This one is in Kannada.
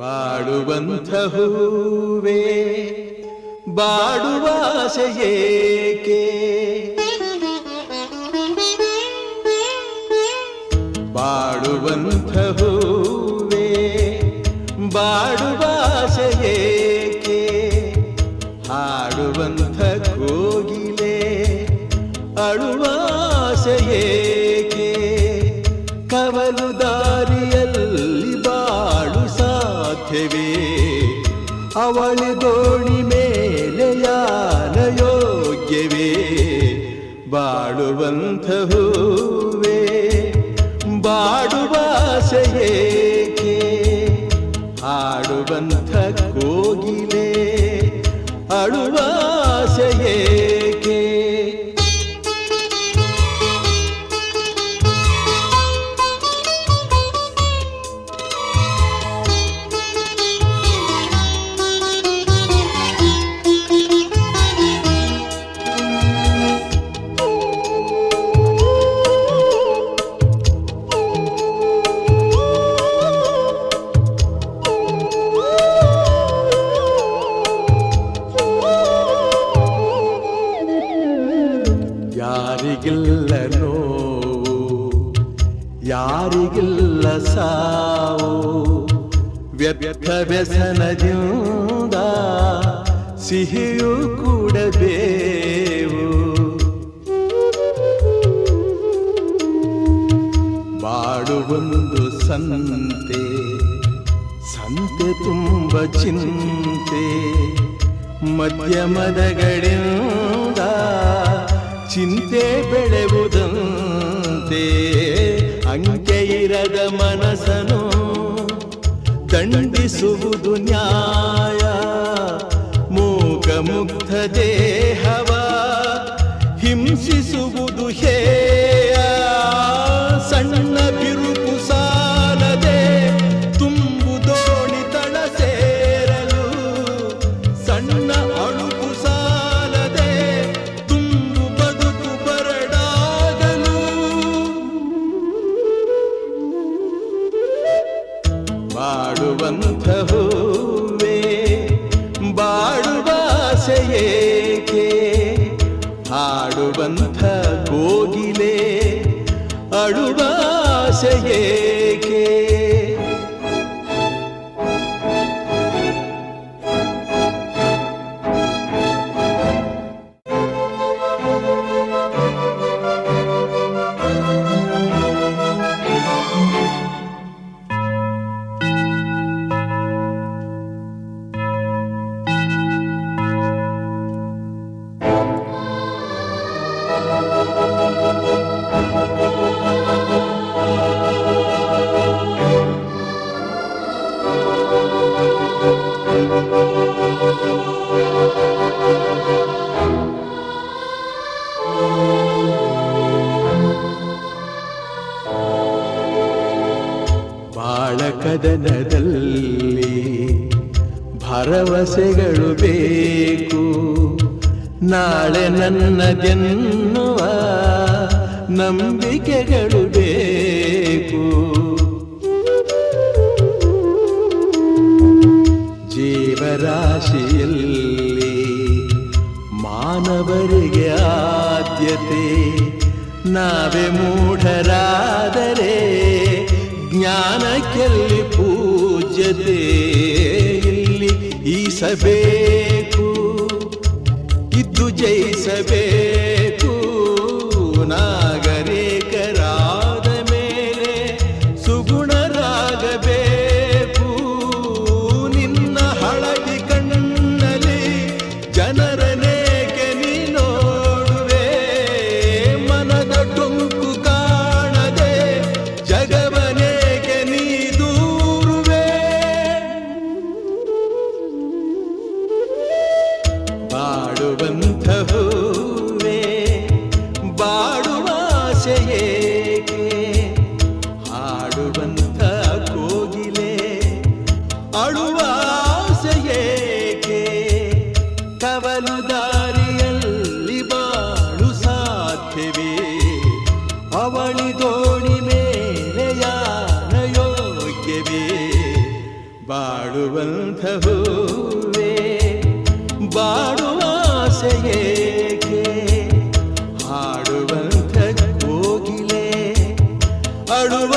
ಬಾಡುವಂಥ ಹೂವೇ ಬಾಡುವ ಆಸೆಯೇಕೆ, ಬಾಡುವಂಥ ಹೂವೇ ಬಾಡುವ ಆಸೆಯೇಕೆ, ಹಾಡುವಂಥ ಕೋಗಿಲೆ ಅಳುವ ಆಸೆಯೇಕೆ, ಕವಲು ದಾರಿಯಲ್ಲಿ ಬಾಳು ಸಾಧ್ಯವೇ, ಅವಳಿ ದೋಣಿ ಮೇಲೆ ಯಾನ ಯೋಗ್ಯವೇ, ಬಾಳುವಂಥ ಹೂವೇ ಬಾಡುವ ಆಸೆಯೇಕೆ, ಹಾಡುವಂಥ ಕೋಗಿಲೆ ಅಳುವ ಆಸೆಯೇಕೆ. ಯಾರಿಗಿಲ್ಲ ನೋವು, ಯಾರಿಗಿಲ್ಲ ಸಾವು, ವ್ಯರ್ಥ ವ್ಯಸನದಿಂದ ಸಿಹಿಯೂ ಕೂಡಬೇವು, ಬಾಡುವೊಂದು ಸಂತೆ, ಸಂತೆ ತುಂಬ ಚಿಂತೆ, ಮಧ್ಯಮದಗಳಿಂದ ಚಿಂತೆ ಬೆಳೆಯುವುದಂತೆ, ಅಂಕೆ ಇರದ ಮನಸ್ಸನ್ನು ದಂಡಿಸುವುದು ನ್ಯಾಯ, ಮೂಕ ಮುಗ್ಧ ದೇಹವ ಹಿಂಸಿಸುವುದು ಹೇಯ, ಸಣ್ಣ ಬಿರುಕು ಸಾಲದೆ ತುಂಬು ದೋಣಿ ತಳ ಸೇರಲು, ಸಣ್ಣ ಅಳುಕು ಸಾಲದೆ ತುಂಬು ಬದುಕು ಬರಡಾಗಲು, ಬಾಡುವಂಥ ಹೂವೇ ಬಾಡುವ ಆಸೆಯೇಕೆ, ಹಾಡುವಂಥ ಕೋಗಿಲೆ ಅಳುವ ಆಸೆಯೇಕೆ. ಬಾಳಕದನದಲ್ಲಿ ಭರವಸೆಗಳು ಬೇಕು, ನಾಳೆ ನನ್ನದೆನ್ನುವ ನಂಬಿಕೆಗಳು ಬೇಕು, ಜೀವರಾಶಿಯಲ್ಲಿ ಮಾನವರಿಗೆ ಆದ್ಯತೆ, ನಾವೇ ಮೂಢರಾದರೆ ಜ್ಞಾನಕ್ಕೆಲ್ಲಿ ಪೂಜ್ಯತೆ, ಇಲ್ಲಿ ಈಸಬೇಕು ಇದ್ದು ಜಯಿಸಬೇಕು, ನಾಗರಿಕರಾದ ಮೇಲೆ ಸುಗುಣರಾಗಬೇಕು, ನಿನ್ನ ಹಳದಿ ಕಣ್ಣಲ್ಲಿ ಜನರನೇಕೆ ನೀ ನೋಡುವೆ, ಮನದ ಟೊಂಕು ಕಾಣದೆ ಜಗವನೇಕೆ ನೀ ದೂರುವೆ, ಬಾಡುವಂಥ ಹೂವೇ ಬಾಡುವ ಆಸೆಯೇಕೆ, ಹಾಡುವಂಥ ಕೋಗಿಲೆ ಅಳುವ ಆಸೆಯೇಕೆ, ಕವಲು ದಾರಿಯಲ್ಲಿ ಬಾಳು ಸಾಧ್ಯವೇ, ಅವಳಿ ದೋಣಿ ಮೇಲೆ ಯಾನ ಯೋಗ್ಯವೇ, ಬಾಡುವಂಥ ಹೂವೇ ಬಾಡುವ ಆಸೆಯೇಕೆ ಹಾಡುವಂಥ ಕೋಗಿಲೆ ಅಳುವ